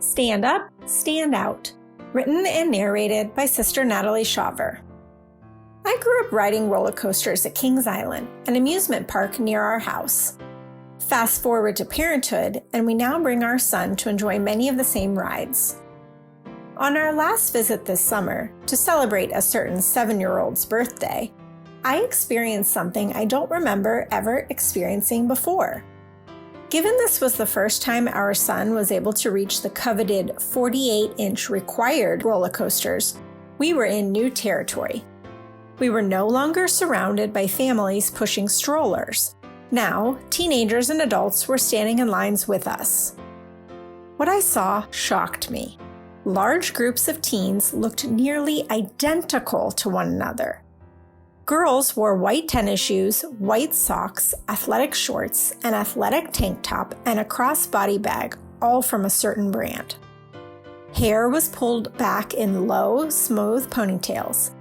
Stand Up, Stand Out, written and narrated by Sister Natalie Shaver. I grew up riding roller coasters at Kings Island, an amusement park near our house. Fast forward to parenthood, and we now bring our son to enjoy many of the same rides. On our last visit this summer, to celebrate a certain 7-year-old's birthday, I experienced something I don't remember ever experiencing before. Given this was the first time our son was able to reach the coveted 48-inch required roller coasters, we were in new territory. We were no longer surrounded by families pushing strollers. Now, teenagers and adults were standing in lines with us. What I saw shocked me. Large groups of teens looked nearly identical to one another. Girls wore white tennis shoes, white socks, athletic shorts, an athletic tank top, and a crossbody bag, all from a certain brand. Hair was pulled back in low, smooth ponytails.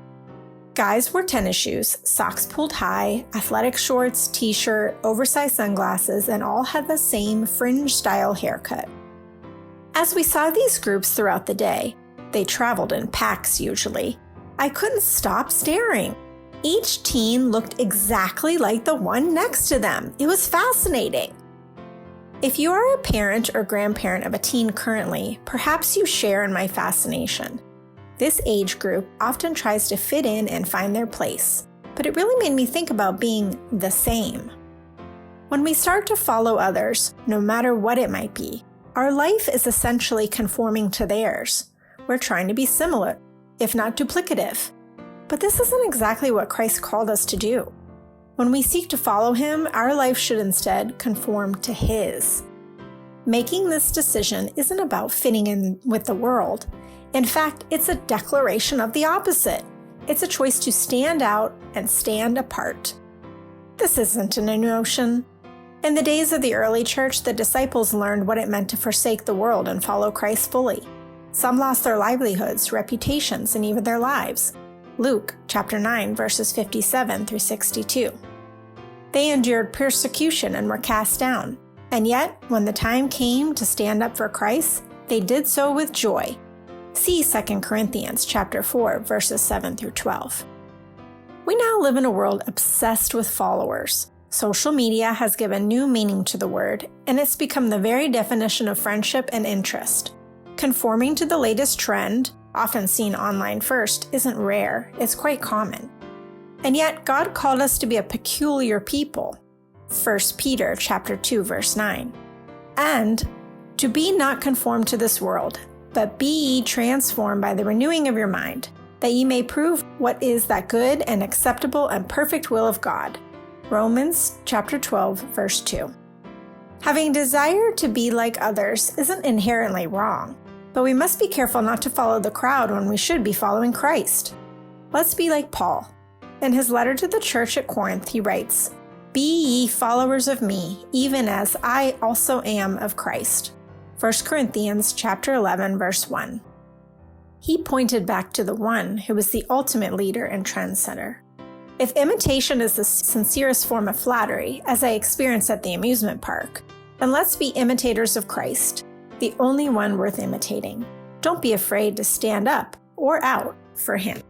Guys wore tennis shoes, socks pulled high, athletic shorts, t-shirt, oversized sunglasses, and all had the same fringe-style haircut. As we saw these groups throughout the day, they traveled in packs usually, I couldn't stop staring. Each teen looked exactly like the one next to them. It was fascinating. If you are a parent or grandparent of a teen currently, perhaps you share in my fascination. This age group often tries to fit in and find their place, but it really made me think about being the same. When we start to follow others, no matter what it might be, our life is essentially conforming to theirs. We're trying to be similar, if not duplicative. But this isn't exactly what Christ called us to do. When we seek to follow him, our life should instead conform to his. Making this decision isn't about fitting in with the world. In fact, it's a declaration of the opposite. It's a choice to stand out and stand apart. This isn't an emotion. In the days of the early church, the disciples learned what it meant to forsake the world and follow Christ fully. Some lost their livelihoods, reputations, and even their lives. Luke chapter 9, verses 57 through 62. They endured persecution and were cast down. And yet, when the time came to stand up for Christ, they did so with joy. See 2 Corinthians chapter 4, verses 7 through 12. We now live in a world obsessed with followers. Social media has given new meaning to the word, and it's become the very definition of friendship and interest. Conforming to the latest trend, often seen online first, isn't rare, it's quite common. And yet, God called us to be a peculiar people. 1 Peter chapter 2, verse 9. And to be not conformed to this world, but be ye transformed by the renewing of your mind, that ye may prove what is that good and acceptable and perfect will of God. Romans chapter 12, verse 2. Having desire to be like others isn't inherently wrong, but we must be careful not to follow the crowd when we should be following Christ. Let's be like Paul. In his letter to the church at Corinth, he writes, "Be ye followers of me, even as I also am of Christ." 1 Corinthians chapter 11, verse 1. He pointed back to the one who was the ultimate leader and trendsetter. If imitation is the sincerest form of flattery, as I experienced at the amusement park, then let's be imitators of Christ, the only one worth imitating. Don't be afraid to stand up or out for him.